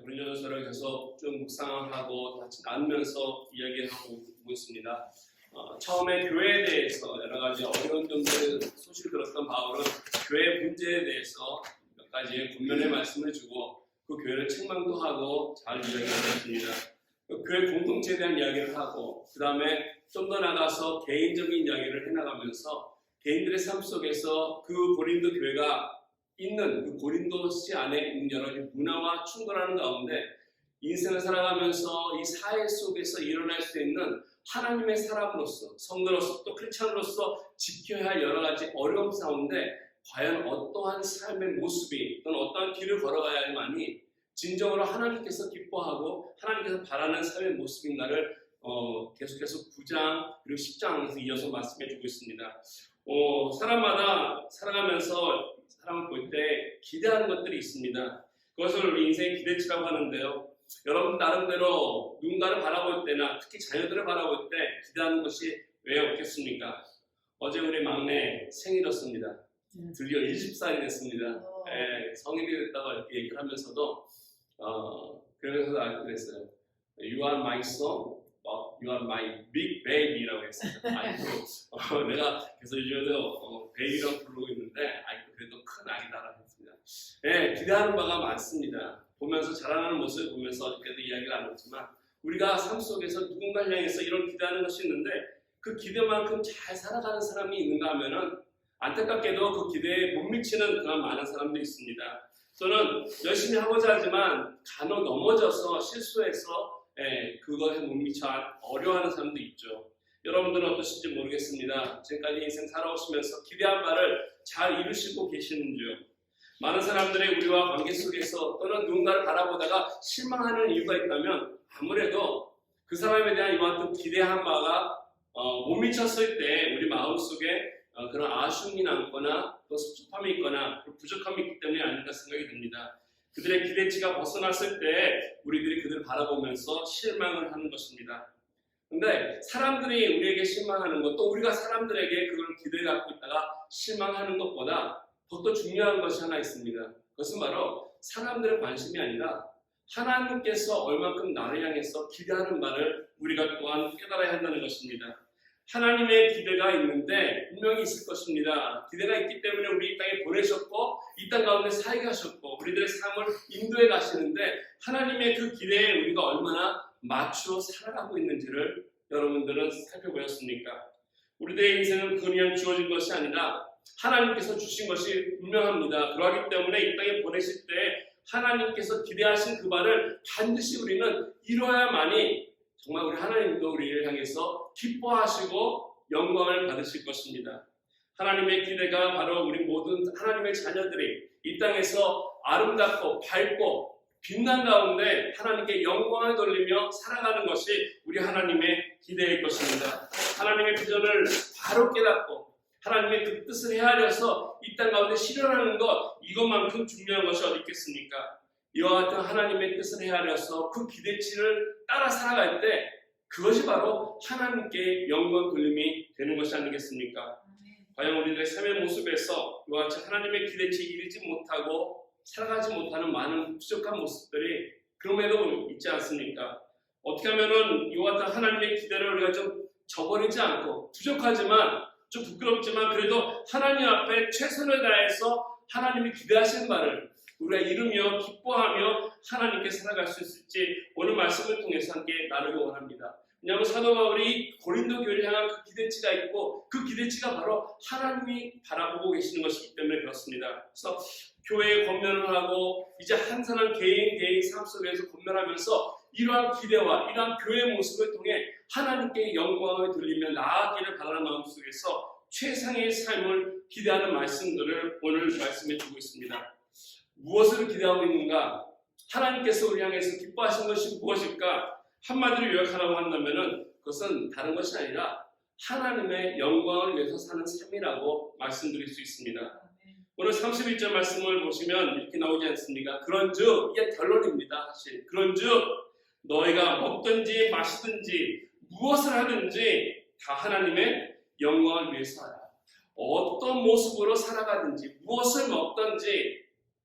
고린도전서를 계속 쭉 묵상하고 같이 나누면서 이야기하고 있습니다. 처음에 교회에 대해서 여러 가지 어려운 점들 소식을 들었던 바울은 교회 문제에 대해서 몇 가지 분명의 말씀을 주고 그 교회를 책망도 하고 잘 이야기했습니다. 그 교회 공동체에 대한 이야기를 하고 그 다음에 좀 더 나가서 개인적인 이야기를 해나가면서 개인들의 삶 속에서 그 고린도 교회가 있는 그 고린도시 안에 있는 여러 가지 문화와 충돌하는 가운데 인생을 살아가면서 이 사회 속에서 일어날 수 있는 하나님의 사람으로서 성도로서 또 크리스찬으로서 지켜야 할 여러 가지 어려움 가운데 과연 어떠한 삶의 모습이 또는 어떠한 길을 걸어가야만이 진정으로 하나님께서 기뻐하고 하나님께서 바라는 삶의 모습인가를 계속해서 9장 그리고 10장에서 이어서 말씀해주고 있습니다. 사람마다 살아가면서 사람을 볼 때 기대하는 것들이 있습니다. 그것을 우리 인생의 기대치라고 하는데요. 여러분 나름대로 누군가를 바라볼 때나 특히 자녀들을 바라볼 때 기대하는 것이 왜 없겠습니까? 어제 우리 막내 생일이었습니다. 드디어 20살이 됐습니다. 성인이 됐다고 이렇게 얘기를 하면서도 그래서 알게 됐어요. You are my son, you are my big baby라고 했습니다. 아이고, 내가 계속 요즘에도 베이비라고 부르고 있는데 아이고 그래도 큰 아이다라고 했습니다. 기대하는 바가 많습니다. 보면서 자라나는 모습을 보면서 어저께도 이야기를 나눴지만 우리가 삶 속에서 누군가를 향해서 이런 기대하는 것이 있는데 그 기대만큼 잘 살아가는 사람이 있는가 하면은 안타깝게도 그 기대에 못 미치는 그런 많은 사람들이 있습니다. 저는 열심히 하고자 하지만 간혹 넘어져서 실수해서 그것에 못 미쳐 어려워하는 사람도 있죠. 여러분들은 어떠신지 모르겠습니다. 지금까지 인생 살아오시면서 기대한 바를 잘 이루시고 계시는지요? 많은 사람들의 우리와 관계 속에서 또는 누군가를 바라보다가 실망하는 이유가 있다면 아무래도 그 사람에 대한 이와 같은 기대한 바가 못 미쳤을 때 우리 마음속에 그런 아쉬움이 남거나 또 섭섭함이 있거나 부족함이 있기 때문에 아닐까 생각이 듭니다. 그들의 기대치가 벗어났을 때 우리들이 그들을 바라보면서 실망을 하는 것입니다. 그런데 사람들이 우리에게 실망하는 것, 또 우리가 사람들에게 그걸 기대를 갖고 있다가 실망하는 것보다 더더 중요한 것이 하나 있습니다. 그것은 바로 사람들의 관심이 아니라 하나님께서 얼만큼 나를 향해서 기대하는 바를 우리가 또한 깨달아야 한다는 것입니다. 하나님의 기대가 있는데 분명히 있을 것입니다. 기대가 있기 때문에 우리 이 땅에 보내셨고 이 땅 가운데 살게 하셨고 우리들의 삶을 인도해 가시는데 하나님의 그 기대에 우리가 얼마나 맞추어 살아가고 있는지를 여러분들은 살펴보셨습니까? 우리들의 인생은 그냥 주어진 것이 아니라 하나님께서 주신 것이 분명합니다. 그러하기 때문에 이 땅에 보내실 때 하나님께서 기대하신 그 바를 반드시 우리는 이루어야만이 정말 우리 하나님도 우리를 향해서 기뻐하시고 영광을 받으실 것입니다. 하나님의 기대가 바로 우리 모든 하나님의 자녀들이 이 땅에서 아름답고 밝고 빛난 가운데 하나님께 영광을 돌리며 살아가는 것이 우리 하나님의 기대일 것입니다. 하나님의 비전을 바로 깨닫고 하나님의 그 뜻을 헤아려서 이 땅 가운데 실현하는 것, 이것만큼 중요한 것이 어디 있겠습니까? 이와 같은 하나님의 뜻을 헤아려서 그 기대치를 따라 살아갈 때 그것이 바로 하나님께 영광 돌림이 되는 것이 아니겠습니까? 과연 우리들의 삶의 모습에서 이와 같이 하나님의 기대치에 이르지 못하고 살아가지 못하는 많은 부족한 모습들이 그럼에도 있지 않습니까? 어떻게 하면은 이와 같은 하나님의 기대를 우리가 좀 저버리지 않고 부족하지만 좀 부끄럽지만 그래도 하나님 앞에 최선을 다해서 하나님이 기대하시는 바를 우리가 이루며 기뻐하며 하나님께 살아갈 수 있을지 오늘 말씀을 통해서 함께 나누기 원합니다. 왜냐하면 사도 바울이 고린도 교회를 향한 그 기대치가 있고 그 기대치가 바로 하나님이 바라보고 계시는 것이기 때문에 그렇습니다. 그래서 교회에 권면을 하고 이제 한 사람 개인 삶 속에서 권면하면서 이러한 기대와 이러한 교회의 모습을 통해 하나님께 영광을 돌리며 나아가기를 바라는 마음 속에서 최상의 삶을 기대하는 말씀들을 오늘 말씀해 주고 있습니다. 무엇을 기대하고 있는가? 하나님께서 우리 향해서 기뻐하신 것이 무엇일까? 한마디로 요약하라고 한다면 그것은 다른 것이 아니라 하나님의 영광을 위해서 사는 삶이라고 말씀드릴 수 있습니다. 오늘 31절 말씀을 보시면 이렇게 나오지 않습니까? 그런즉 이게 결론입니다. 사실 그런즉 너희가 먹든지 마시든지 무엇을 하든지 다 하나님의 영광을 위해서 하라. 어떤 모습으로 살아가든지 무엇을 먹든지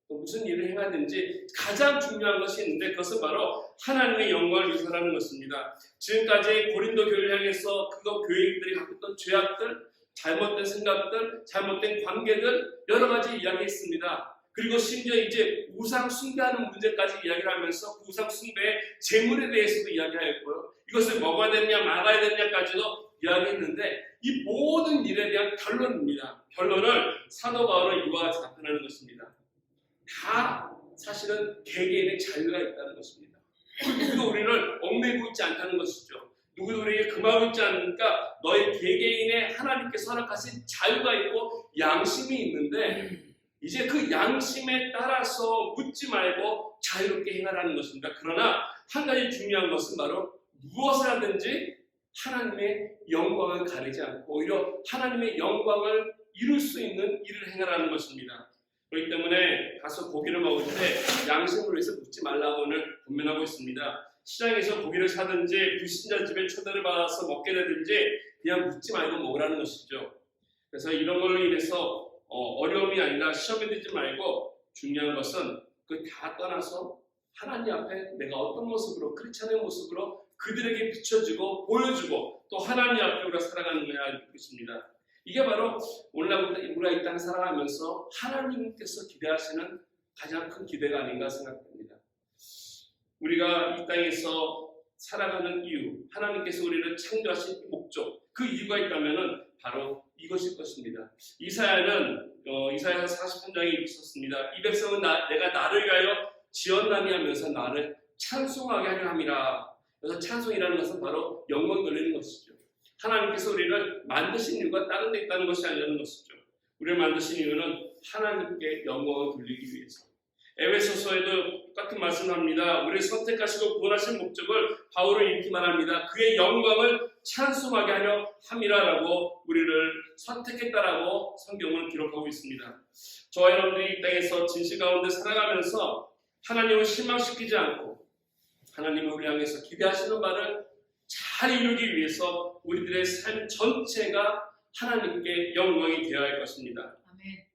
또 무슨 일을 행하든지 가장 중요한 것이 있는데 그것은 바로 하나님의 영광을 위해서라는 것입니다. 지금까지 고린도 교회를 향해서 그거 교회들이 갖고 있던 죄악들, 잘못된 생각들, 잘못된 관계들 여러 가지 이야기했습니다. 그리고 심지어 이제 우상 숭배하는 문제까지 이야기를 하면서 그 우상 숭배의 재물에 대해서도 이야기하였고요. 이것을 먹어야 되느냐 말아야 되느냐까지도 이야기했는데 이 모든 일에 대한 결론입니다. 결론을 사도 바울은 이와 같이 답변하는 것입니다. 다 사실은 개개인의 자유가 있다는 것입니다. 누구도 우리를 얽매고 있지 않다는 것이죠. 누구도 우리에게 금하고 있지 않으니까 너희 개개인의 하나님께서 허락하신 자유가 있고 양심이 있는데 이제 그 양심에 따라서 묻지 말고 자유롭게 행하라는 것입니다. 그러나 한 가지 중요한 것은 바로 무엇을 하든지 하나님의 영광을 가리지 않고 오히려 하나님의 영광을 이룰 수 있는 일을 행하라는 것입니다. 그렇기 때문에 가서 고기를 먹을 때 양심으로 해서 묻지 말라고 오늘 권면하고 있습니다. 시장에서 고기를 사든지 불신자 집에 초대를 받아서 먹게 되든지 그냥 묻지 말고 먹으라는 것이죠. 그래서 이런 걸로 인해서 어려움이 아니라 시험에 들지 말고 중요한 것은 그 다 떠나서 하나님 앞에 내가 어떤 모습으로 크리스찬의 모습으로 그들에게 비춰주고 보여주고 또 하나님 앞에 우리가 살아가는 거야 있습니다. 이게 바로 우리가 이 땅을 살아가면서 하나님께서 기대하시는 가장 큰 기대가 아닌가 생각됩니다. 우리가 이 땅에서 살아가는 이유, 하나님께서 우리를 창조하신 목적, 그 이유가 있다면 바로 이것일 것입니다. 이사야는 이사야서 43장에 있었습니다. 이 백성은 내가 나를 위하여 지었나니 하면서 나를 찬송하게 하려 함이라. 그래서 찬송이라는 것은 바로 영광 돌리는 것이죠. 하나님께서 우리를 만드신 이유가 다른 데 있다는 것이 아니라는 것이죠. 우리를 만드신 이유는 하나님께 영광을 돌리기 위해서. 에베소서에도 똑같은 말씀을 합니다. 우리를 선택하시고 구원하신 목적을 바울은 이렇게 말합니다. 그의 영광을 찬송하게 하려 함이라라고 우리를 선택했다라고 성경은 기록하고 있습니다. 저와 여러분들이 이 땅에서 진실 가운데 살아가면서 하나님을 실망시키지 않고 하나님을 우리 향해서 기대하시는 바를 잘 이루기 위해서 우리들의 삶 전체가 하나님께 영광이 되어야 할 것입니다. 아멘.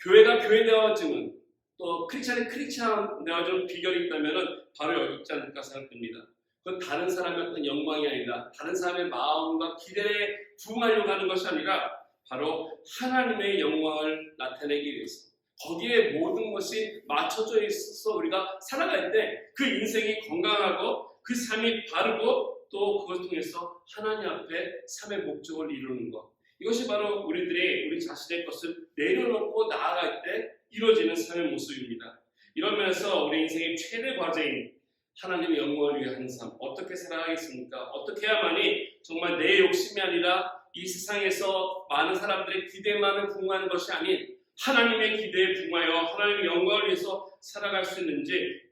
교회가 교회되어지는 또 크리스찬이 크리스찬 되어지는 비결이 있다면 바로 여기 있지 않을까 생각됩니다. 그건 다른 사람의 어떤 영광이 아니라 다른 사람의 마음과 기대에 부응하려고 하는 것이 아니라 바로 하나님의 영광을 나타내기 위해서 거기에 모든 것이 맞춰져 있어서 우리가 살아갈 때 그 인생이 건강하고 그 삶이 바르고 또 그것을 통해서 하나님 앞에 삶의 목적을 이루는 것. 이것이 바로 우리 자신의 것을 내려놓고 나아갈 때 이루어지는 삶의 모습입니다. 이런 면에서 우리 인생의 최대 과제인 하나님의 영광을 위해 하는 삶, 어떻게 살아가겠습니까? 어떻게 해야만이 정말 내 욕심이 아니라 이 세상에서 많은 사람들의 기대만을 부응하는 것이 아닌 하나님의 기대에 부응하여 하나님의 영광을 위해서 살아갈 수 있는지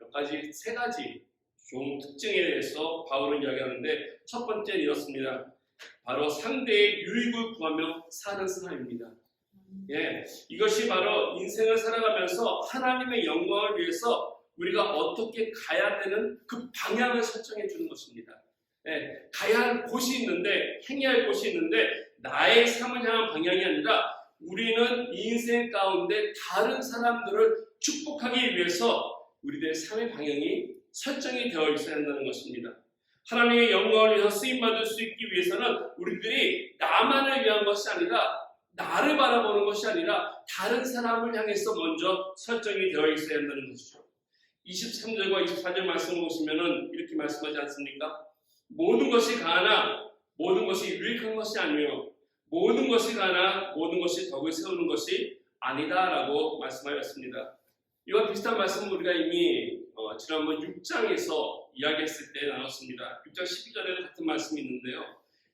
세 가지 좋은 특징에 대해서 바울은 이야기하는데 첫 번째는 이렇습니다. 바로 상대의 유익을 구하며 사는 삶입니다. 이것이 바로 인생을 살아가면서 하나님의 영광을 위해서 우리가 어떻게 가야 되는 그 방향을 설정해 주는 것입니다. 가야 할 곳이 있는데, 행해야 할 곳이 있는데 나의 삶을 향한 방향이 아니라 우리는 인생 가운데 다른 사람들을 축복하기 위해서 우리들의 삶의 방향이 설정이 되어 있어야 한다는 것입니다. 하나님의 영광을 위해서 쓰임받을 수 있기 위해서는 우리들이 나만을 위한 것이 아니라 나를 바라보는 것이 아니라 다른 사람을 향해서 먼저 설정이 되어 있어야 한다는 것이죠. 23절과 24절 말씀을 보시면 이렇게 말씀하지 않습니까? 모든 것이 가하나 모든 것이 유익한 것이 아니요 모든 것이 가하나 모든 것이 덕을 세우는 것이 아니다라고 말씀하였습니다. 이와 비슷한 말씀을 우리가 이미 지난번 6장에서 이야기했을 때 나눴습니다. 6장 12절에도 같은 말씀이 있는데요.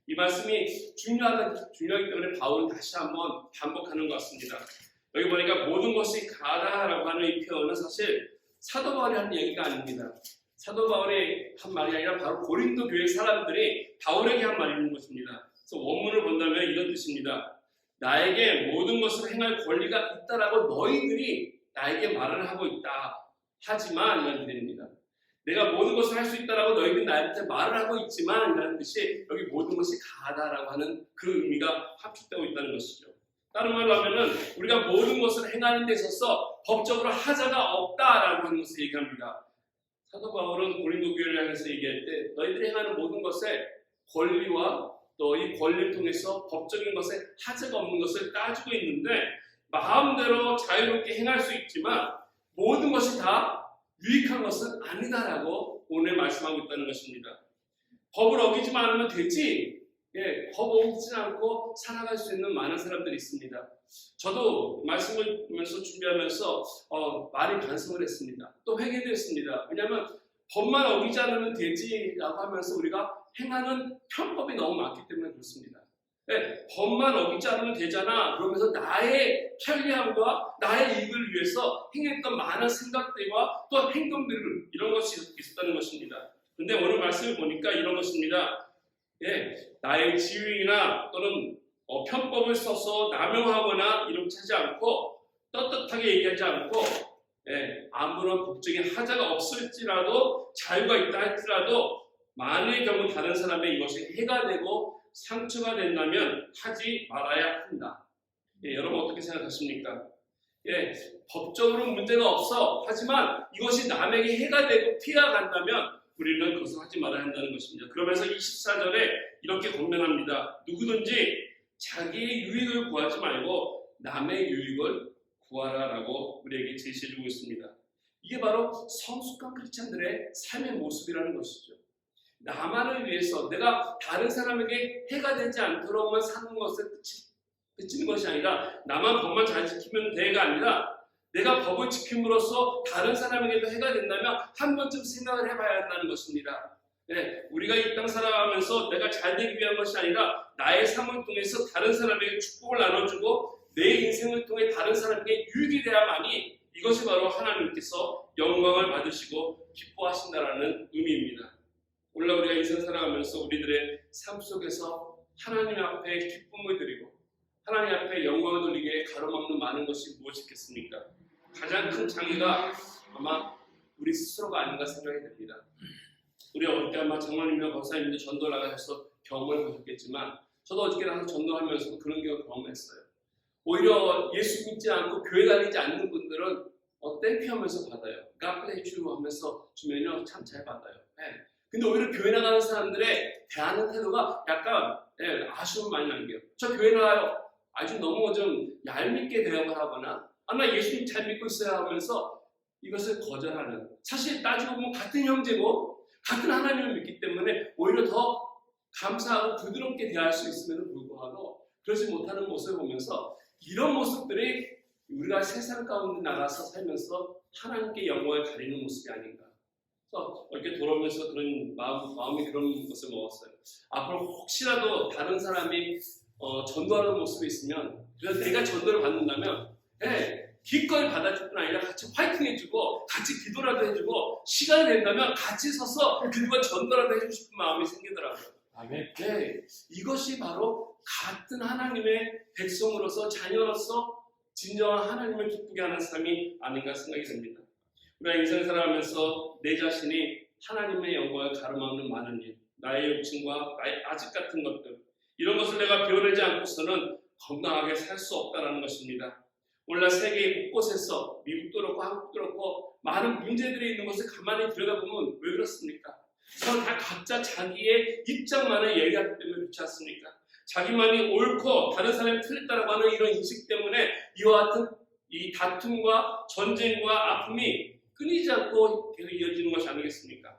이 말씀이 중요하기 때문에 바울은 다시 한번 반복하는 것 같습니다. 여기 보니까 모든 것이 가다라고 하는 이 표현은 사실 사도 바울이 한 얘기가 아닙니다. 사도 바울이 한 말이 아니라 바로 고린도 교회 사람들이 바울에게 한 말인 것입니다. 그래서 원문을 본다면 이런 뜻입니다. 나에게 모든 것을 행할 권리가 있다라고 너희들이 나에게 말을 하고 있다. 하지만 이라는 뜻입니다. 내가 모든 것을 할 수 있다라고 너희들이 나한테 말을 하고 있지만 이라는 뜻이 여기 모든 것이 가하다라고 하는 그 의미가 합축되고 있다는 것이죠. 다른 말로 하면은 우리가 모든 것을 행하는 데 있어서 법적으로 하자가 없다라고 하는 것을 얘기합니다. 사도 바울은 고린도 교회를 향해서 얘기할 때 너희들이 행하는 모든 것에 권리와 또 이 권리를 통해서 법적인 것에 하자가 없는 것을 따지고 있는데 마음대로 자유롭게 행할 수 있지만 모든 것이 다 유익한 것은 아니다라고 오늘 말씀하고 있다는 것입니다. 법을 어기지만 않으면 되지. 법 어기지 않고 살아갈 수 있는 많은 사람들이 있습니다. 저도 말씀을 보면서 준비하면서 많이 반성을 했습니다. 또 회개도 했습니다. 왜냐하면 법만 어기지 않으면 되지라고 하면서 우리가 행하는 편법이 너무 많기 때문에 그렇습니다. 법만 어기지 않으면 되잖아. 그러면서 나의 편리함과 나의 이익을 위해서 행했던 많은 생각들과 또 행동들 이런 것이 있었다는 것입니다. 근데 오늘 말씀을 보니까 이런 것입니다. 나의 지위나 또는 편법을 써서 남용하거나 이렇게 하지 않고 떳떳하게 얘기하지 않고 아무런 법적인 하자가 없을지라도 자유가 있다 할지라도 만일 경우 다른 사람의 이것이 해가 되고 상처가 된다면 하지 말아야 한다. 여러분 어떻게 생각하십니까? 법적으로 문제가 없어. 하지만 이것이 남에게 해가 되고 피해가 간다면 우리는 그것을 하지 말아야 한다는 것입니다. 그러면서 24절에 이렇게 권면합니다. 누구든지 자기의 유익을 구하지 말고 남의 유익을 구하라라고 우리에게 제시해주고 있습니다. 이게 바로 성숙한 크리스찬들의 삶의 모습이라는 것이죠. 나만을 위해서 내가 다른 사람에게 해가 되지 않도록만 사는 것에 그치는 것이 아니라 나만 법만 잘 지키면 돼가 아니라 내가 법을 지킴으로써 다른 사람에게도 해가 된다면 한 번쯤 생각을 해봐야 한다는 것입니다. 우리가 이 땅 살아가면서 내가 잘 되기 위한 것이 아니라 나의 삶을 통해서 다른 사람에게 축복을 나눠주고 내 인생을 통해 다른 사람에게 유익이 돼야만이 이것이 바로 하나님께서 영광을 받으시고 기뻐하신다라는 의미입니다. 오늘 우리가 인생 살아가면서 우리들의 삶 속에서 하나님 앞에 기쁨을 드리고 하나님 앞에 영광을 돌리기에 가로막는 많은 것이 무엇이겠습니까? 가장 큰 장애가 아마 우리 스스로가 아닌가 생각이 됩니다. 우리 어릴 때 아마 장로님이나 권사님들 전도 나가셔서 경험을 보셨겠지만 저도 어저께 나서 전도하면서 그런 경험했어요. 오히려 예수 믿지 않고 교회 다니지 않는 분들은 땡큐하면서 받아요. God bless you 하면서 주면요 참 잘 받아요. 근데 오히려 교회 나가는 사람들의 대하는 태도가 약간 아쉬움 많이 남겨요. 저 교회 나가요. 아주 너무 좀 얄밉게 대응을 하거나 나 예수님 잘 믿고 있어야 하면서 이것을 거절하는, 사실 따지고 보면 같은 형제고 같은 하나님을 믿기 때문에 오히려 더 감사하고 부드럽게 대할 수 있음에도 불구하고 그러지 못하는 모습을 보면서 이런 모습들이 우리가 세상 가운데 나가서 살면서 하나님께 영광을 가리는 모습이 아닌가. 그래서 이렇게 돌아오면서 그런 마음이 그런 것을 먹었어요. 앞으로 혹시라도 다른 사람이 전도하는 모습이 있으면 그래서 내가 전도를 받는다면 기꺼이 받아줄 뿐 아니라 같이 화이팅 해주고 같이 기도라도 해주고 시간이 된다면 같이 서서 그들과 전도라도 해주고 싶은 마음이 생기더라고요. 아멘. 이것이 바로 같은 하나님의 백성으로서 자녀로서 진정한 하나님을 기쁘게 하는 삶이 아닌가 생각이 됩니다. 우리가 인생 살아가면서 내 자신이 하나님의 영광을 가로막는 많은 일, 나의 욕심과 나의 아직 같은 것들, 이런 것을 내가 배워내지 않고서는 건강하게 살 수 없다는 것입니다. 오늘날 세계 곳곳에서 미국도 그렇고 한국도 그렇고 많은 문제들이 있는 것을 가만히 들여다보면 왜 그렇습니까? 서로 다 각자 자기의 입장만을 얘기하기 때문에 그렇지 않습니까? 자기만이 옳고 다른 사람이 틀렸다고 하는 이런 인식 때문에 이와 같은 이 다툼과 전쟁과 아픔이 끊이지 않고 계속 이어지는 것이 아니겠습니까?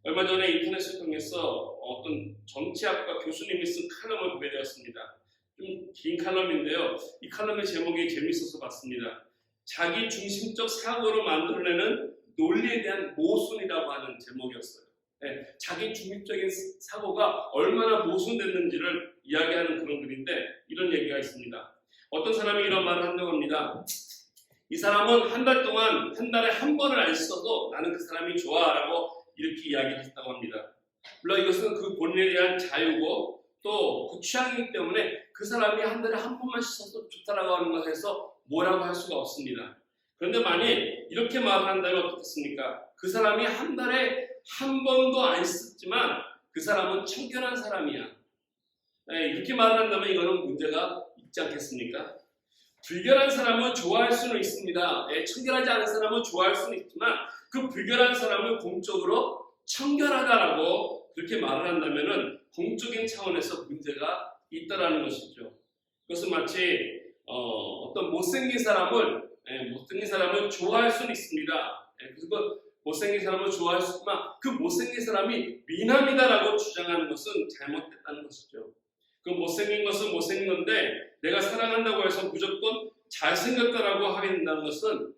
얼마 전에 인터넷을 통해서 어떤 정치학과 교수님이 쓴 칼럼을 보게 되었습니다. 좀 긴 칼럼인데요. 이 칼럼의 제목이 재미있어서 봤습니다. 자기 중심적 사고로 만들어내는 논리에 대한 모순이라고 하는 제목이었어요. 자기 중립적인 사고가 얼마나 모순됐는지를 이야기하는 그런 글인데 이런 얘기가 있습니다. 어떤 사람이 이런 말을 한다고 합니다. 이 사람은 한 달 동안 한 달에 한 번을 안 씻어도 나는 그 사람이 좋아라고 이렇게 이야기했다고 합니다. 물론 이것은 그 본인에 대한 자유고 또 그 취향이기 때문에 그 사람이 한 달에 한 번만 씻어도 좋다라고 하는 것에서 뭐라고 할 수가 없습니다. 그런데 만일 이렇게 말을 한다면 어떻겠습니까? 그 사람이 한 달에 한 번도 안 씻었지만 그 사람은 청결한 사람이야. 이렇게 말을 한다면 이거는 문제가 있지 않겠습니까? 불결한 사람은 좋아할 수는 있습니다. 청결하지 않은 사람은 좋아할 수는 있지만 그 불결한 사람을 공적으로 청결하다라고 그렇게 말을 한다면은 공적인 차원에서 문제가 있다라는 것이죠. 그것은 마치 어떤 못생긴 사람을 좋아할 수는 있습니다. 그리고 못생긴 사람을 좋아할 수 있지만 그 못생긴 사람이 미남이다라고 주장하는 것은 잘못됐다는 것이죠. 그 못생긴 것은 못생긴 건데 내가 사랑한다고 해서 무조건 잘생겼다라고 하게 된다는 것은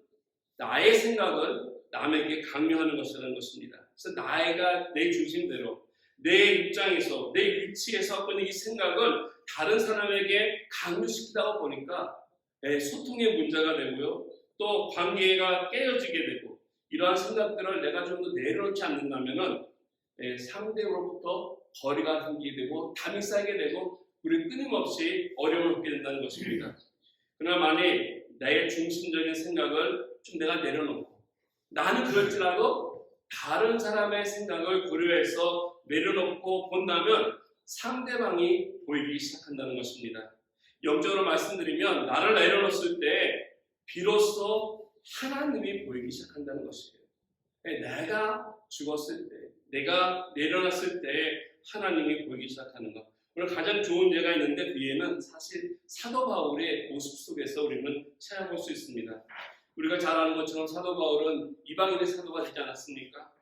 나의 생각을 남에게 강요하는 것이라는 것입니다. 그래서 나가 내 중심대로 내 입장에서 내 위치에서 갖고 있는 이 생각을 다른 사람에게 강요시키다가 보니까 소통의 문제가 되고요. 또 관계가 깨어지게 되고 이러한 생각들을 내가 좀 더 내려놓지 않는다면은 상대로부터 거리가 생기게 되고 담이 쌓이게 되고 우리 끊임없이 어려움을 겪게 된다는 것입니다. 그러나 만약 나의 중심적인 생각을 좀 내가 내려놓고 나는 그럴지라도 다른 사람의 생각을 고려해서 내려놓고 본다면 상대방이 보이기 시작한다는 것입니다. 영적으로 말씀드리면 나를 내려놓았을 때 비로소 하나님이 보이기 시작한다는 것이에요. 내가 죽었을 때, 내가 내려놨을 때 하나님이 보이기 시작하는 것. 오늘 가장 좋은 예가 있는데 그 예는 사실 사도 바울의 모습 속에서 우리는 찾아볼 수 있습니다. 우리가 잘 아는 것처럼 사도 바울은 이방인의 사도가 되지 않았습니까?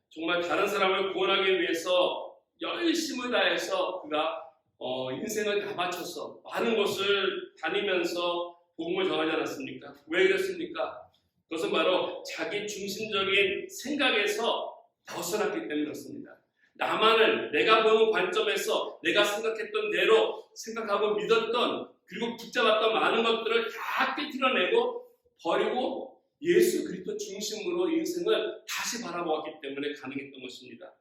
정말 다른 사람을 구원하기 위해서 열심을 다해서 그가 인생을 다 바쳐서 많은 곳을 다니면서 복음을 전하지 않았습니까? 왜 그랬습니까? 그것은 바로 자기 중심적인 생각에서 벗어났기 때문에 그렇습니다. 나만을 내가 보는 관점에서 내가 생각했던 대로 생각하고 믿었던 그리고 붙잡았던 많은 것들을 다 깨트려내고 버리고 예수 그리스도 중심으로 인생을 다시 바라보았기 때문에 가능했던 것입니다.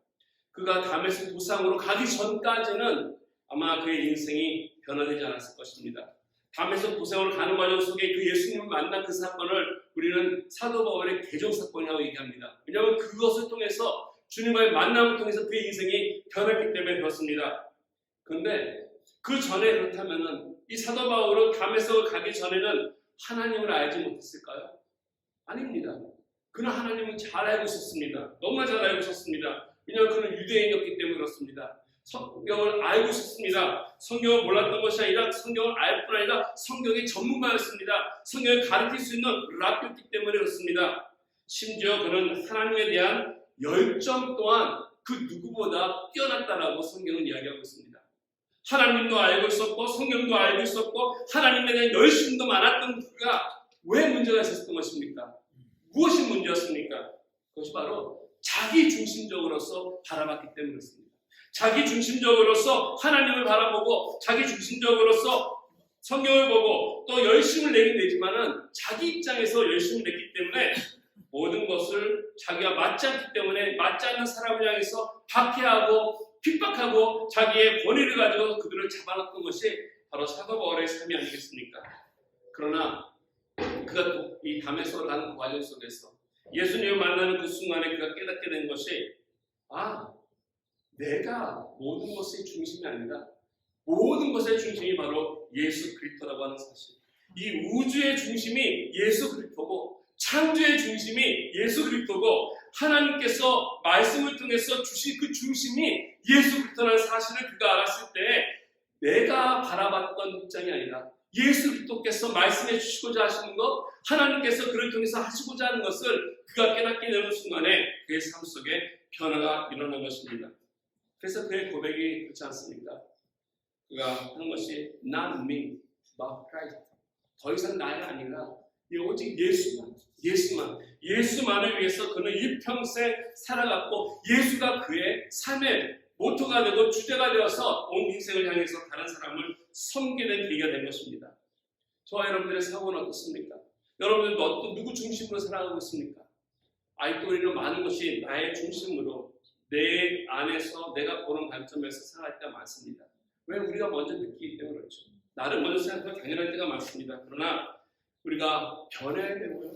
그가 다메섹 도상으로 가기 전까지는 아마 그의 인생이 변화되지 않았을 것입니다. 다메섹 도상으로 가는 과정 속에 그 예수님을 만난 그 사건을 우리는 사도 바울의 개종 사건이라고 얘기합니다. 왜냐하면 그것을 통해서 주님과의 만남을 통해서 그의 인생이 변했기 때문에 그렇습니다. 그런데 그 전에 그렇다면은 이 사도 바울은 다메섹을 가기 전에는 하나님을 알지 못했을까요? 아닙니다. 그는 하나님을 잘 알고 있었습니다. 너무나 잘 알고 있었습니다. 왜냐하면 그는 유대인이었기 때문에 그렇습니다. 성경을 알고 있었습니다. 성경을 몰랐던 것이 아니라 성경을 알 뿐 아니라 성경의 전문가였습니다. 성경을 가르칠 수 있는 랍이었기 때문에 그렇습니다. 심지어 그는 하나님에 대한 열정 또한 그 누구보다 뛰어났다라고 성경은 이야기하고 있습니다. 하나님도 알고 있었고 성경도 알고 있었고 하나님에 대한 열심도 많았던 그가 왜 문제가 있었던 것입니까? 무엇이 문제였습니까? 그것이 바로 자기 중심적으로서 바라봤기 때문에 그렇습니다. 자기 중심적으로서 하나님을 바라보고 자기 중심적으로서 성경을 보고 또 열심을 내긴 내지만은 자기 입장에서 열심을 냈기 때문에 모든 것을 자기가 맞지 않기 때문에 맞지 않는 사람을 향해서 박해하고 핍박하고 자기의 권위를 가지고 그들을 잡아놨던 것이 바로 사도 바울의 삶이 아니겠습니까? 그러나 그가 이 다메섹으로 가는 그 과정 속에서 예수님을 만나는 그 순간에 그가 깨닫게 된 것이 내가 모든 것의 중심이 아니라 모든 것의 중심이 바로 예수 그리스도라고 하는 사실. 이 우주의 중심이 예수 그리스도고 창조의 중심이 예수 그리스도고 하나님께서 말씀을 통해서 주신 그 중심이 예수 그리스도라는 사실을 그가 알았을 때 내가 바라봤던 입장이 아니라 예수 그리스도께서 말씀해 주시고자 하시는 것, 하나님께서 그를 통해서 하시고자 하는 것을 그가 깨닫게 되는 순간에 그의 삶 속에 변화가 일어난 것입니다. 그래서 그의 고백이 그렇지 않습니까? 그가 하는 것이 Not me, but Christ. 더 이상 나가 아니라 오직 예수만을 위해서 그는 일평생 살아갔고 예수가 그의 삶의 모토가 되고 주제가 되어서 온 인생을 향해서 다른 사람을 섬기게 된 계기가 된 것입니다. 저와 여러분들의 사고는 어떻습니까? 여러분들도 누구 중심으로 살아가고 있습니까? 아직도 우리는 많은 것이 나의 중심으로 내 안에서 내가 보는 관점에서 살아갈 때가 많습니다. 왜? 우리가 먼저 느끼기 때문에 그렇죠. 나를 먼저 생각하면 당연할 때가 많습니다. 그러나 우리가 변해야 되고요.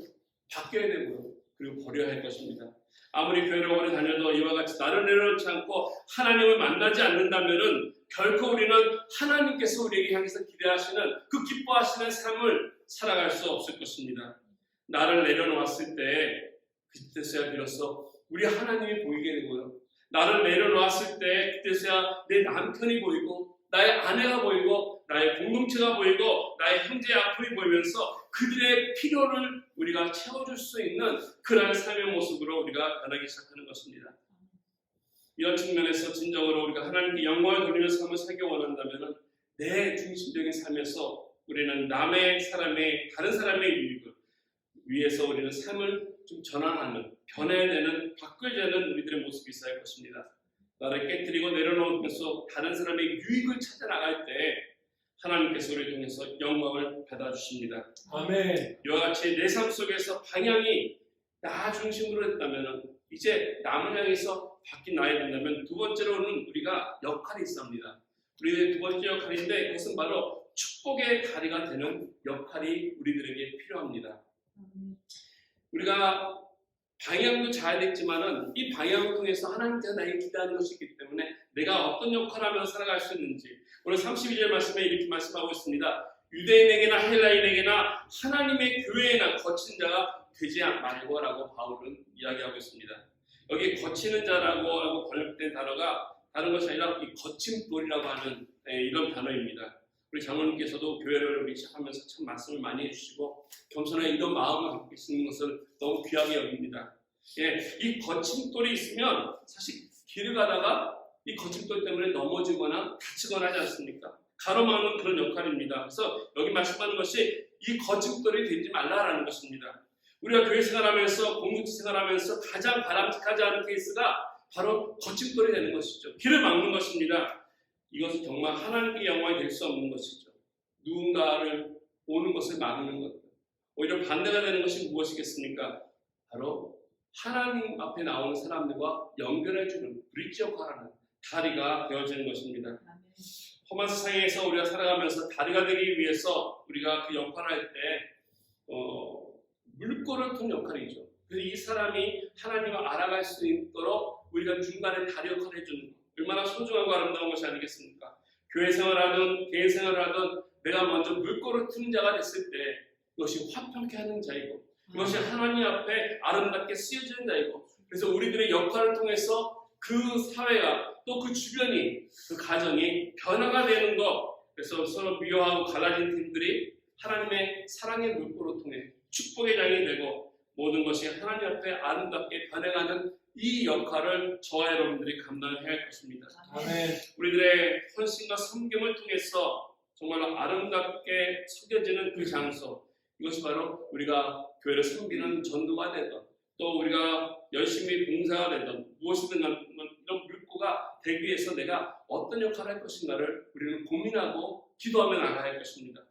바뀌어야 되고요. 그리고 버려야 할 것입니다. 아무리 교회를 오래 다녀도 이와 같이 나를 내려놓지 않고 하나님을 만나지 않는다면은 결코 우리는 하나님께서 우리에게 향해서 기대하시는 그 기뻐하시는 삶을 살아갈 수 없을 것입니다. 나를 내려놓았을 때 그때서야 비로소 우리 하나님이 보이게 되고요. 나를 내려놓았을 때 그때서야 내 남편이 보이고 나의 아내가 보이고 나의 공동체가 보이고 나의 형제 아픔이 보이면서 그들의 필요를 우리가 채워줄 수 있는 그러한 삶의 모습으로 우리가 변하기 시작하는 것입니다. 이런 측면에서 진정으로 우리가 하나님께 영광을 돌리는 삶을 살기 원한다면 내 중심적인 삶에서 우리는 다른 사람의 유익을 위해서 우리는 삶을 좀 전환하는, 변해내는, 바꿔내는 우리들의 모습이 있어야 할 것입니다. 나를 깨뜨리고 내려놓으면서 다른 사람의 유익을 찾아 나갈 때 하나님께서 우리를 통해서 영광을 받아주십니다. 아멘. 이와 같이 내 삶 속에서 방향이 나 중심으로 했다면 이제 남을 향해서 바뀐 나야 된다면 두 번째로는 우리가 역할이 있습니다. 우리의 두 번째 역할인데 그것은 바로 축복의 다리가 되는 역할이 우리들에게 필요합니다. 우리가 방향도 잘 됐지만은 이 방향을 통해서 하나님께서 나에게 기대하는 것이 있기 때문에 내가 어떤 역할을 하며 살아갈 수 있는지 오늘 32절 말씀에 이렇게 말씀하고 있습니다. 유대인에게나 헬라인에게나 하나님의 교회에나 거친 자가 되지 말고라고 바울은 이야기하고 있습니다. 여기 거치는 자라고 번역된 단어가 다른 것이 아니라 이 거침돌이라고 하는 이런 단어입니다. 우리 장로님께서도 교회를 우리 시작하면서 참 말씀을 많이 해주시고 겸손한 이런 마음을 갖고 계시는 것을 너무 귀하게 여깁니다. 이 거침돌이 있으면 사실 길을 가다가 이 거침돌 때문에 넘어지거나 다치거나 하지 않습니까? 가로막는 그런 역할입니다. 그래서 여기 말씀하는 것이 이 거침돌이 되지 말라라는 것입니다. 우리가 교회 생활하면서 공동체 생활하면서 가장 바람직하지 않은 케이스가 바로 거침돌이 되는 것이죠. 길을 막는 것입니다. 이것은 정말 하나님께 영광이 될 수 없는 것이죠. 누군가를 오는 것을 막는 것. 오히려 반대가 되는 것이 무엇이겠습니까? 바로 하나님 앞에 나오는 사람들과 연결해주는 브릿지 역할하는 다리가 되어지는 것입니다. 험한 세상에서 우리가 살아가면서 다리가 되기 위해서 우리가 그 역할을 할 때 물꼬를 튼 역할이죠. 그래서 이 사람이 하나님을 알아갈 수 있도록 우리가 중간에 다리 역할을 해주는 것. 얼마나 소중하고 아름다운 것이 아니겠습니까? 교회 생활하든 개인 생활하든 내가 먼저 물꼬를 트는 자가 됐을 때 이것이 화평케 하는 자이고 이것이 하나님 앞에 아름답게 쓰여지는 자이고 그래서 우리들의 역할을 통해서 그 사회가 또 그 주변이 그 가정이 변화가 되는 것. 그래서 서로 미워하고 갈라진 팀들이 하나님의 사랑의 물꼬를 통해 축복의 장이 되고 모든 것이 하나님 앞에 아름답게 변해가는 이 역할을 저와 여러분들이 감당해야 할 것입니다. 아멘. 우리들의 헌신과 섬김을 통해서 정말 아름답게 섬겨지는 그 장소, 이것이 바로 우리가 교회를 섬기는 전도가 되든 또 우리가 열심히 봉사가 되든 무엇이든 이런 물꼬가 되기 위해서 내가 어떤 역할을 할 것인가를 우리는 고민하고 기도하며 나가야 할 것입니다.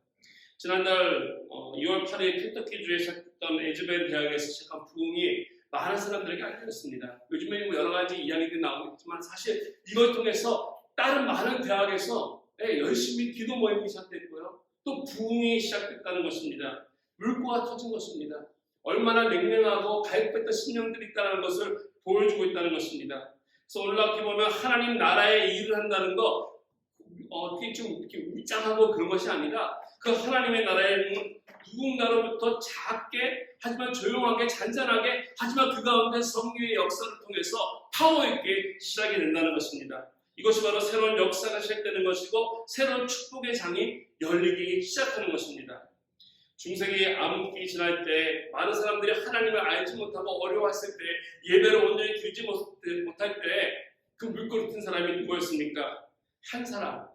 지난달 2월 8일 켄터키주에 시작했던 에즈베르 대학에서 시작한 부흥이 많은 사람들에게 알려졌습니다. 요즘에 여러 가지 이야기들이 나오고 있지만 사실 이걸 통해서 다른 많은 대학에서 열심히 기도 모임이 시작됐고요. 또 부흥이 시작됐다는 것입니다. 물꼬가 터진 것입니다. 얼마나 냉랭하고 가입했던 신령들이 있다는 것을 보여주고 있다는 것입니다. 그래서 오늘날 보면 하나님 나라의 일을 한다는 거 어떻게 좀 이렇게 울장하고 그런 것이 아니라 그 하나님의 나라의 누군가로부터 작게 하지만 조용하게 잔잔하게 하지만 그 가운데 성령의 역사를 통해서 파워 있게 시작이 된다는 것입니다. 이것이 바로 새로운 역사가 시작되는 것이고 새로운 축복의 장이 열리기 시작하는 것입니다. 중세기 암흑기 지날 때 많은 사람들이 하나님을 알지 못하고 어려워했을 때 예배를 온전히 드리지 못할 때 그 물꼬를 튼 사람이 누구였습니까? 한 사람,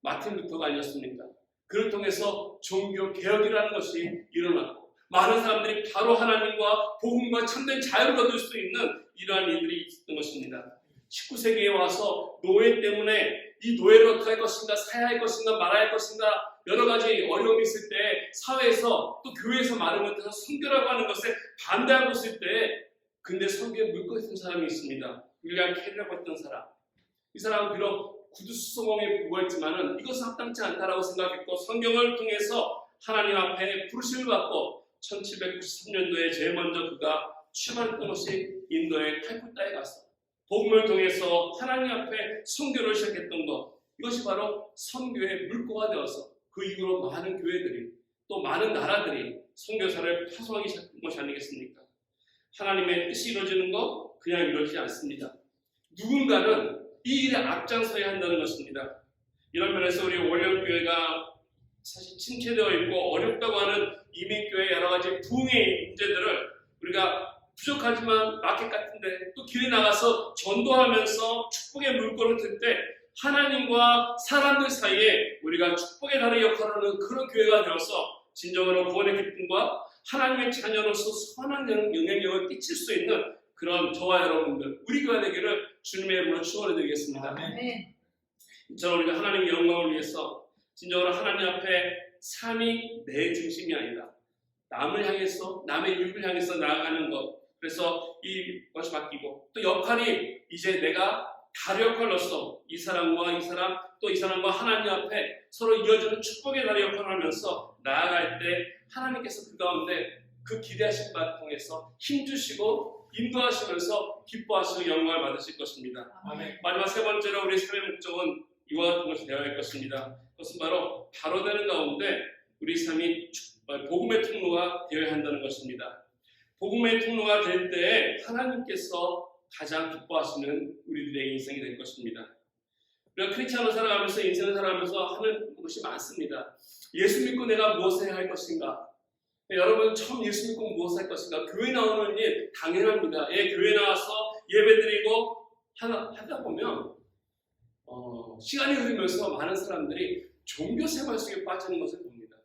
마틴 루터가 아니었습니까? 그를 통해서 종교 개혁이라는 것이 일어났고 많은 사람들이 바로 하나님과 복음과 참된 자유를 얻을 수 있는 이러한 일들이 있었던 것입니다. 19세기에 와서 노예 때문에 이 노예를 어떻게 할 것인가, 사야 할 것인가, 말아야 할 것인가 여러 가지 어려움이 있을 때 사회에서 또 교회에서 말을 못해서 선교라고 하는 것에 반대하고 있을 때 근데 선교에 물꼬 있는 사람이 있습니다. 윌리엄 켈리라고 했던 사람. 이 사람은 비록 구두수성공에 불과했지만은 이것은 합당치 않다라고 생각했고 성경을 통해서 하나님 앞에 부르심을 받고 1793년도에 제일 먼저 그가 출발했던 것이 인도의 칼쿠타에 가서 복음을 통해서 하나님 앞에 선교를 시작했던 것. 이것이 바로 선교의 물꼬가 되어서 그 이후로 많은 교회들이 또 많은 나라들이 선교사를 파송하기 시작한 것이 아니겠습니까? 하나님의 뜻이 이루어지는 것 그냥 이루어지지 않습니다. 누군가는 이 일에 앞장서야 한다는 것입니다. 이런 면에서 우리 월령교회가 사실 침체되어 있고 어렵다고 하는 이민교회의 여러 가지 부흥의 문제들을 우리가 부족하지만 마켓 같은데 또 길에 나가서 전도하면서 축복의 물꼬를 틀 때 하나님과 사람들 사이에 우리가 축복의 다른 역할을 하는 그런 교회가 되어서 진정으로 구원의 기쁨과 하나님의 자녀로서 선한 영향력을 끼칠 수 있는 그런 저와 여러분들 우리 교회 되기를 주님의 이름으로 축원해 드리겠습니다. 저는 우리가 하나님의 영광을 위해서 진정으로 하나님 앞에 삶이 내 중심이 아니라 남을 향해서 남의 이웃을 향해서 나아가는 것 그래서 이것이 바뀌고 또 역할이 이제 내가 다른 역할로서 이 사람과 이 사람 또 이 사람과 하나님 앞에 서로 이어지는 축복의 다른 역할을 하면서 나아갈 때 하나님께서 그 가운데 그 기대하신 바를 통해서 힘주시고 인도하시면서 기뻐하시고 영광을 받으실 것입니다. 아멘. 마지막 세 번째로 우리 삶의 목적은 이와 같은 것이 되어야 할 것입니다. 그것은 바로 되는 가운데 우리 삶이 복음의 통로가 되어야 한다는 것입니다. 복음의 통로가 될 때 하나님께서 가장 기뻐하시는 우리들의 인생이 될 것입니다. 우리가 크리스찬으로 살아가면서 인생을 살아가면서 하는 것이 많습니다. 예수 믿고 내가 무엇을 해야 할 것인가? 여러분 처음 예수 믿고 무엇을 할 것인가? 교회 나오는 일 당연합니다. 교회 나와서 예배드리고 하다 보면 시간이 흐르면서 많은 사람들이 종교 생활 속에 빠지는 것을 봅니다.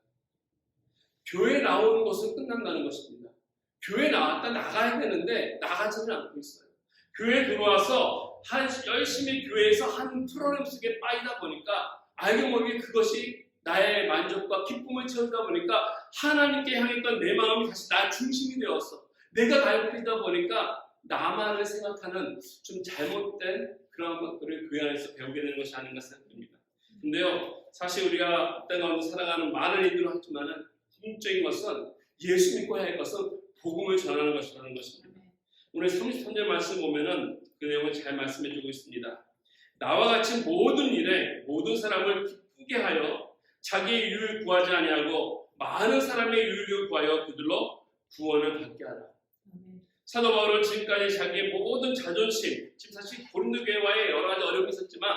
교회 나오는 것은 끝난다는 것입니다. 교회 나왔다 나가야 되는데 나가지는 않고 있어요. 교회 들어와서 열심히 교회에서 한 프로그램 속에 빠지다 보니까 알고 모르게 그것이 나의 만족과 기쁨을 채우다 보니까 하나님께 향했던 내 마음이 다시 나 중심이 되었어. 내가 가입되다 보니까 나만을 생각하는 좀 잘못된 그런 것들을 교회 안에서 배우게 되는 것이 아닌가 생각됩니다. 근데요, 사실 우리가 이 땅 가운데 살아가는 많은 일들을 하지만은 궁극적인 것은 예수 믿고 해야 할 것은 복음을 전하는 것이라는 것입니다. 오늘 33절 말씀 보면은 그 내용을 잘 말씀해주고 있습니다. 나와 같이 모든 일에 모든 사람을 기쁘게 하여 자기의 유익을 구하지 아니하고 많은 사람의 유익을 구하여 그들로 구원을 받게 하라. 사도 바울은 지금까지 자기의 모든 자존심, 지금 사실 고린도 교회와의 여러 가지 어려움이 있었지만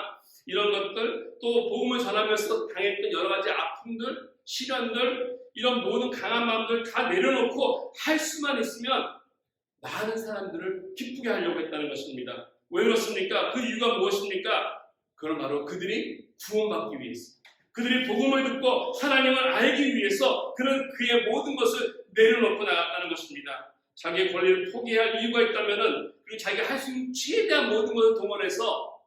이런 것들 또 복음을 전하면서 당했던 여러 가지 아픔들, 시련들 이런 모든 강한 마음들 다 내려놓고 할 수만 있으면 많은 사람들을 기쁘게 하려고 했다는 것입니다. 왜 그렇습니까? 그 이유가 무엇입니까? 그건 바로 그들이 구원받기 위해서 그들이 복음을 듣고 하나님을 알기 위해서 그는 그의 모든 것을 내려놓고 나갔다는 것입니다. 자기의 권리를 포기할 이유가 있다면은 그리고 자기가 할 수 있는 최대한 모든 것을 동원해서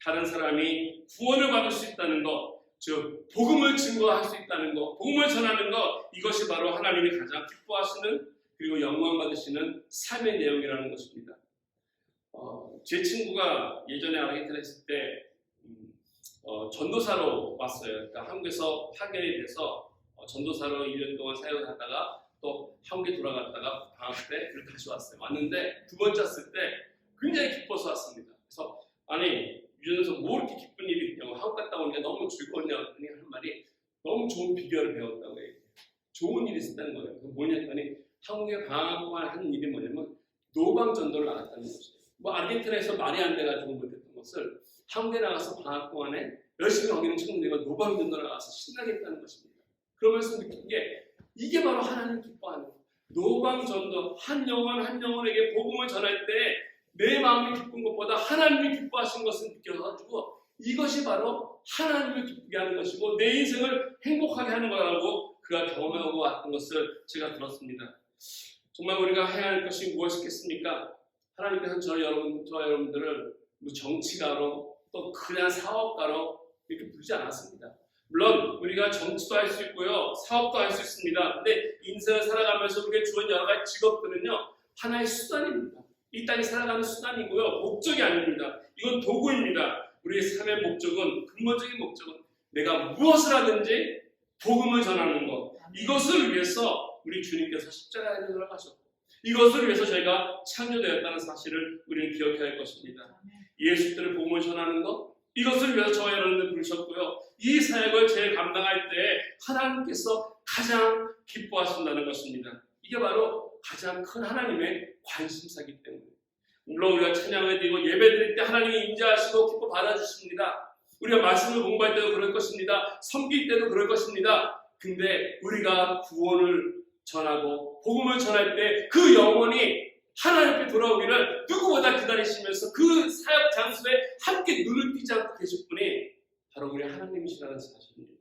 다른 사람이 구원을 받을 수 있다는 것, 즉 복음을 증거할 수 있다는 것, 복음을 전하는 것 이것이 바로 하나님이 가장 기뻐하시는 그리고 영광 받으시는 삶의 내용이라는 것입니다. 제 친구가 예전에 아르헨티나에 있을 때 전도사로 왔어요. 그러니까 한국에서 파견이 돼서 전도사로 1년 동안 사역을 하다가 또 한국에 돌아갔다가 방학 때 다시 왔어요. 왔는데 두 번째 왔을 때 굉장히 기뻐서 왔습니다. 그래서 아니 유전에서 뭐 이렇게 기쁜 일이 있냐고 한국 갔다 오니까 너무 즐거웠냐고 하는 말이 너무 좋은 비결을 배웠다고 해요. 좋은 일이 있었다는 거예요. 뭐냐 했더니 한국에 방학 동안 하는 일이 뭐냐면 노방 전도를 나갔다는 것이에요. 뭐 아르헨티나에서 말이 안 돼가지고 못했던 것을 한국에 나가서 방학 동안에 열심히 하기는 청년들과 노방 전도를 나가서 신나게 했다는 것입니다. 그러면서 느낀 게 이게 바로 하나님 기뻐하는 것. 노방 전도 한 영혼에게 복음을 전할 때 내 마음이 기쁜 것보다 하나님이 기뻐하신 것을 느껴가지고 이것이 바로 하나님을 기쁘게 하는 것이고 내 인생을 행복하게 하는 거라고 그가 경험하고 왔던 것을 제가 들었습니다. 정말 우리가 해야 할 것이 무엇이겠습니까? 하나님께서 저와 여러분들을 정치가로 또 그냥 사업가로 이렇게 부르지 않았습니다. 물론 우리가 정치도 할 수 있고요, 사업도 할 수 있습니다. 근데 인생을 살아가면서 우리가 주어진 여러 가지 직업들은요 하나의 수단입니다. 이 땅에 살아가는 수단이고요, 목적이 아닙니다. 이건 도구입니다. 우리의 삶의 목적은 근본적인 목적은 내가 무엇을 하든지 복음을 전하는 것. 이것을 위해서 우리 주님께서 십자가에 돌아가셨고 이것을 위해서 저희가 창조되었다는 사실을 우리는 기억해야 할 것입니다. 예수님의 복음을 전하는 것, 이것을 위해서 저와 여러분들 부르셨고요. 이 사역을 제일 감당할 때 하나님께서 가장 기뻐하신다는 것입니다. 이게 바로 가장 큰 하나님의 관심사이기 때문에. 물론 우리가 찬양을 드리고 예배드릴 때 하나님이 인자하시고 기뻐 받아주십니다. 우리가 말씀을 공부할 때도 그럴 것입니다. 섬길 때도 그럴 것입니다. 근데 우리가 구원을 전하고 복음을 전할 때 그 영혼이 하나님께 돌아오기를 누구보다 기다리시면서 그 사역 장소에 함께 눈을 띄지 않고 계실 분이 바로 우리 하나님이시라는 사실입니다.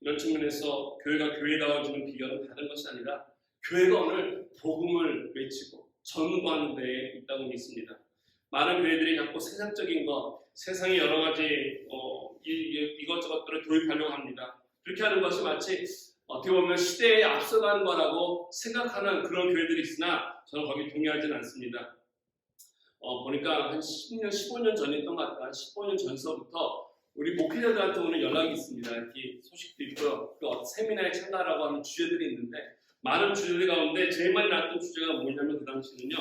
이런 측면에서 교회가 교회다워지는 비결은 다른 것이 아니라 교회가 오늘 복음을 외치고 전도하는 데에 있다고 믿습니다. 많은 교회들이 자꾸 세상적인 것, 세상의 여러 가지 이것저것들을 도입하려고 합니다. 그렇게 하는 것이 마치 어떻게 보면 시대에 앞서가는 거라고 생각하는 그런 교회들이 있으나 저는 거기 동의하지는 않습니다. 보니까 한 10년, 15년 전이었던 것 같아요. 한 15년 전서부터 우리 목회자들한테 오는 연락이 있습니다. 이렇게 소식도 있고요. 그 세미나에 참가라고 하는 주제들이 있는데 많은 주제들 가운데 제일 많이 나왔던 주제가 뭐냐면 그 당시는요.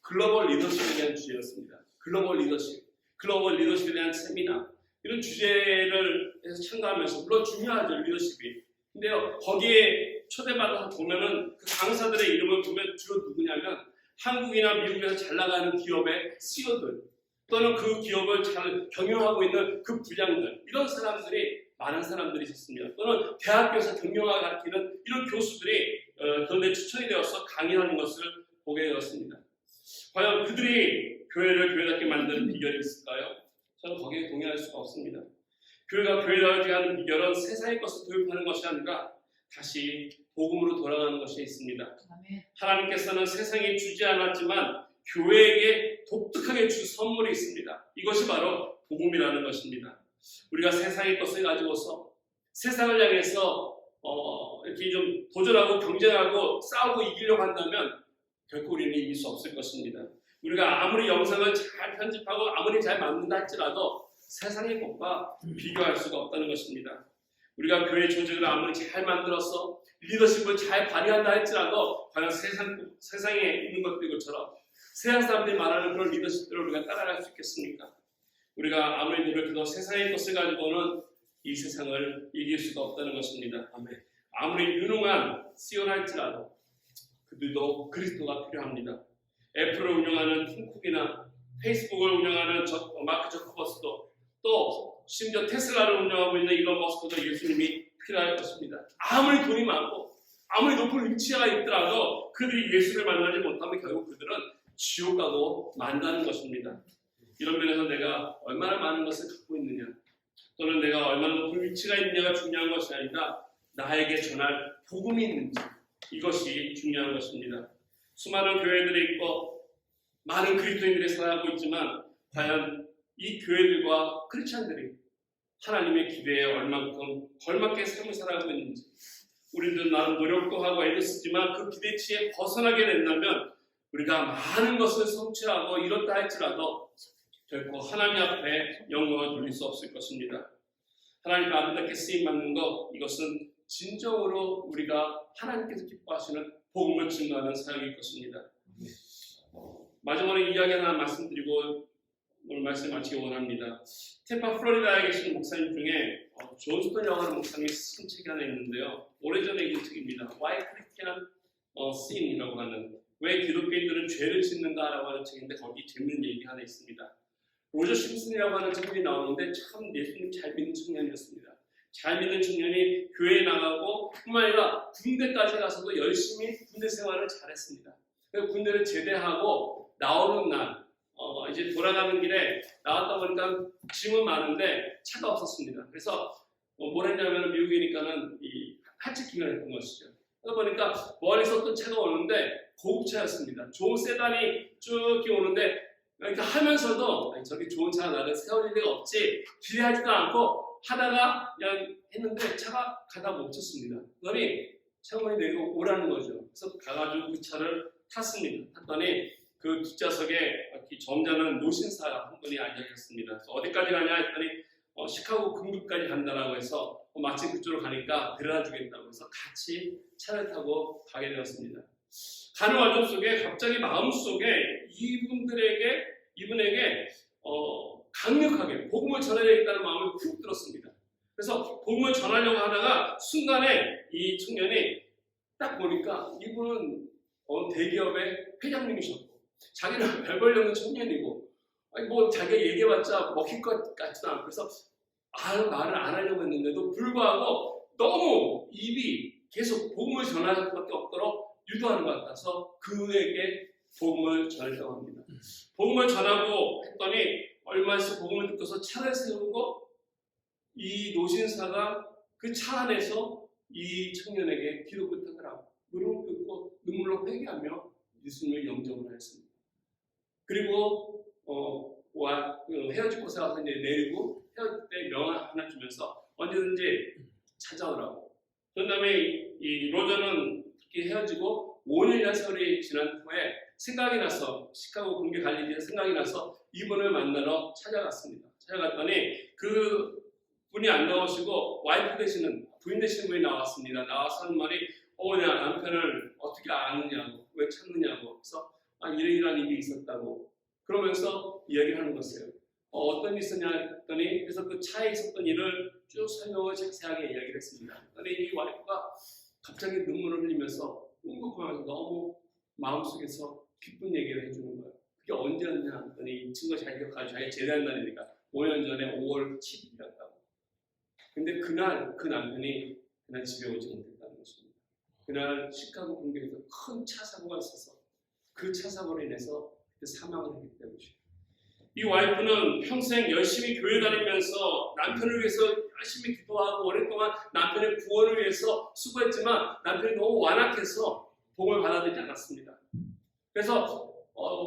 글로벌 리더십에 대한 주제였습니다. 글로벌 리더십에 대한 세미나 이런 주제를 해서 참가하면서 물론 중요하죠. 리더십이. 근데요. 거기에 초대받아서 보면은 그 강사들의 이름을 보면 주로 누구냐면 한국이나 미국에서 잘 나가는 기업의 CEO들 또는 그 기업을 잘 경영하고 있는 그 부장들 이런 사람들이 많은 사람들이 있었습니다. 또는 대학교에서 경영학을 가르치는 이런 교수들이 그런데 추천이 되어서 강의하는 것을 보게 되었습니다. 과연 그들이 교회를 교회답게 만드는 비결이 있을까요? 저는 거기에 동의할 수가 없습니다. 교회가 교회답게 하는 비결은 세상의 것을 도입하는 것이 아니라 다시 복음으로 돌아가는 것이 있습니다. 하나님께서는 세상에 주지 않았지만 교회에게 독특하게 준 선물이 있습니다. 이것이 바로 복음이라는 것입니다. 우리가 세상의 것을 가지고서 세상을 향해서 이렇게 좀 도전하고 경쟁하고 싸우고 이기려고 한다면 결코 우리는 이길 수 없을 것입니다. 우리가 아무리 영상을 잘 편집하고 아무리 잘 만든다 할지라도 세상의 것과 비교할 수가 없다는 것입니다. 우리가 교회 조직을 아무리 잘 만들어서 리더십을 잘 발휘한다 할지라도 과연 세상에 있는 것들처럼 세상 사람들이 말하는 그런 리더십들을 우리가 따라갈 수 있겠습니까? 우리가 아무리 노력해도 세상의 것을 가지고는 이 세상을 이길 수가 없다는 것입니다. 아무리 유능한 CEO 할지라도 그들도 그리스도가 필요합니다. 애플을 운영하는 팀 쿡이나 페이스북을 운영하는 마크 저커버스도 또 심지어 테슬라를 운영하고 있는 일론 머스크도 예수님이 필요할 것입니다. 아무리 돈이 많고 아무리 높은 위치가 있더라도 그들이 예수를 만나지 못하면 결국 그들은 지옥 가고 만다는 것입니다. 이런 면에서 내가 얼마나 많은 것을 갖고 있느냐 또는 내가 얼마나 높은 위치가 있느냐가 중요한 것이 아니라 나에게 전할 복음이 있는지 이것이 중요한 것입니다. 수많은 교회들이 있고 많은 그리스도인들이 살아가고 있지만 과연 이 교회들과 크리스찬들이 하나님의 기대에 얼만큼 걸맞게 삶을 살아가고 있는지 우리도 나름 노력도 하고 애를 쓰지만 그 기대치에 벗어나게 된다면 우리가 많은 것을 성취하고 이렇다 할지라도 결코 하나님 앞에 영광을 돌릴 수 없을 것입니다. 하나님 아름답게 쓰임받는 것 이것은 진정으로 우리가 하나님께서 기뻐하시는 복음을 증거하는 사역일 것입니다. 마지막으로 이야기 하나 말씀드리고 오늘 말씀 마치기 원합니다. 템파 플로리다에 계신 목사님 중에 존 스톤이라고 하는 목사님이 쓴 책이 하나 있는데요. 오래전에 읽은 책입니다. Why Christian Sin이라고 하는 왜 기독교인들은 죄를 짓는가라고 하는 책인데 거기 재밌는 얘기 하나 있습니다. 로저 심슨이라고 하는 청년이 나오는데 참 예수님 잘 믿는 청년이었습니다. 잘 믿는 청년이 교회에 나가고 뿐만 아니라 군대까지 가서도 열심히 군대 생활을 잘했습니다. 그래서 군대를 제대하고 나오는 날 이제 돌아가는 길에 나왔다 보니까 짐은 많은데 차가 없었습니다. 그래서 뭘 했냐면 미국이니까는 이 하치킹을 했던 것이죠. 그러다 보니까 멀리서 어떤 차가 오는데 고급차였습니다. 좋은 세단이 쭉 오는데 그러니까 하면서도 저기 좋은 차가 나를 세울 일이 없지 기대하지도 않고 하다가 그냥 했는데 차가 가다 멈췄습니다. 그러니 창문이 내리고 오라는 거죠. 그래서 가가지고 그 차를 탔습니다. 탔더니 그 뒷좌석에 점잖은 노신사 한 분이 앉아있었습니다. 어디까지 가냐 했더니 시카고 금급까지 간다라고 해서 마침 그쪽으로 가니까 데려다 주겠다고 해서 같이 차를 타고 가게 되었습니다. 가는 과정 속에 갑자기 마음속에 이분에게 강력하게 복음을 전하는 전해야겠다는 마음이 훅 들었습니다. 그래서 복음을 전하려고 하다가 순간에 이 청년이 딱 보니까 이분은 대기업의 회장님이셨고 자기는 별 볼 없는 청년이고 아니 뭐 자기가 얘기해봤자 먹힐 것 같지도 않고 그래서 말을 안 하려고 했는데도 불구하고 너무 입이 계속 복음을 전할 수밖에 없도록 유도하는 것 같아서 그에게 복음을 전했다고 합니다. 복음을 전하고 했더니 얼마 있어 복음을 듣고서 차를 세우고 이 노신사가 그 차 안에서 이 청년에게 기도 부탁을 하고 무릎 꿇고 눈물로 회개하며 예수님을 영접을 했습니다. 그리고 헤어지고 와서 이제 내리고 헤어질 때 명함 하나 주면서 언제든지 찾아오라고. 그 다음에 이 로저는 특히 헤어지고 5년이나 세월이 지난 후에 생각이 나서 시카고 공개 관리 뒤에 생각이 나서 이분을 만나러 찾아갔습니다. 찾아갔더니 그 분이 안 나오시고 와이프 되시는 부인 되시는 분이 나왔습니다. 나와서 하는 말이 내 남편을 어떻게 아느냐고 왜 찾느냐고 그래서 이런 일이 있었다고 그러면서 이야기를 하는 것이에요. 어떤 일이 있었냐 했더니 그래서 그 차에 있었던 일을 쭉 설명을 자세하게 이야기를 했습니다. 그런데 이 와이프가 갑자기 눈물을 흘리면서 웅긋하면서 너무 마음속에서 기쁜 얘기를 해주는 거예요. 그게 언제였냐 했더니 이 친구가 잘 기억하죠. 자기 제대한 날이니까 5년 전에 5월 7일이었다고. 근데 그날 그 남편이 그날 집에 오지 못했다는 것입니다. 그날 시카고 공교에서 큰 차 사고가 있어서 그 차 사고로 인해서 사망을 했기 때문이죠. 이 와이프는 평생 열심히 교회 다니면서 남편을 위해서 열심히 기도하고 오랫동안 남편의 구원을 위해서 수고했지만 남편이 너무 완악해서 복음을 받아들이지 않았습니다. 그래서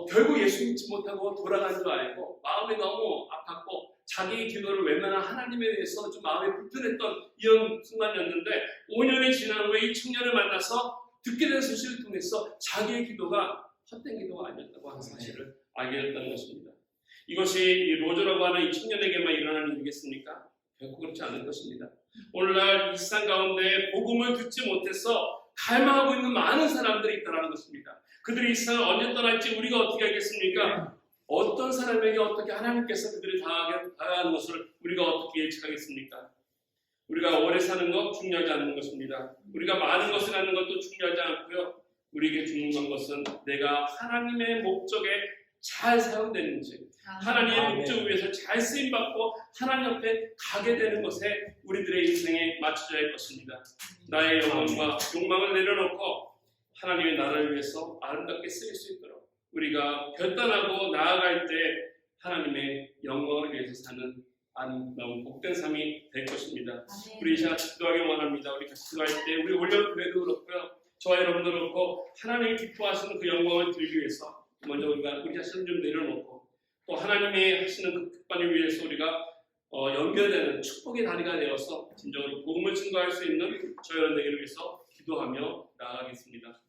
결국 예수 믿지 못하고 돌아간 줄 알고 마음이 너무 아팠고 자기 기도를 웬만한 하나님에 대해서 좀 마음이 불편했던 이런 순간이었는데 5년이 지난 후에 이 청년을 만나서 듣게 된 소식을 통해서 자기의 기도가 헛된 기도가 아니었다고 하는 사실을 알게 됐다는 것입니다. 이것이 이 로저라고 하는 이 청년에게만 일어나는 일이겠습니까? 결코 그렇지 않을 것입니다. 오늘날 이 세상 가운데 복음을 듣지 못해서 갈망하고 있는 많은 사람들이 있다는 것입니다. 그들이 이 세상을 언제 떠날지 우리가 어떻게 알겠습니까? 어떤 사람에게 어떻게 하나님께서 그들을 다가가는 것을 우리가 어떻게 예측하겠습니까? 우리가 오래 사는 것 중요하지 않는 것입니다. 우리가 많은 것을 갖는 것도 중요하지 않고요. 우리에게 중요한 것은 내가 하나님의 목적에 잘 사용되는지 하나님의 목적 위해서 잘 쓰임받고 하나님 앞에 가게 되는 것에 우리들의 인생에 맞춰져야 할 것입니다. 나의 영혼과 욕망을 내려놓고 하나님의 나라를 위해서 아름답게 쓰일 수 있도록 우리가 결단하고 나아갈 때 하나님의 영광을 위해서 사는 너무 복된 삶이 될 것입니다. 우리 이 시간 기도하기 원합니다. 우리 같이 기도할 때 우리 올려교회도 그렇고요. 저와 여러분도 그렇고 하나님이 기뻐하시는 그 영광을 드리기 위해서 먼저 우리가 우리 자신을 좀 내려놓고 또 하나님이 하시는 그 특권을 위해서 우리가 연결되는 축복의 다리가 되어서 진정으로 복음을 증거할 수 있는 저 여러분에게 위해서 기도하며 나아가겠습니다.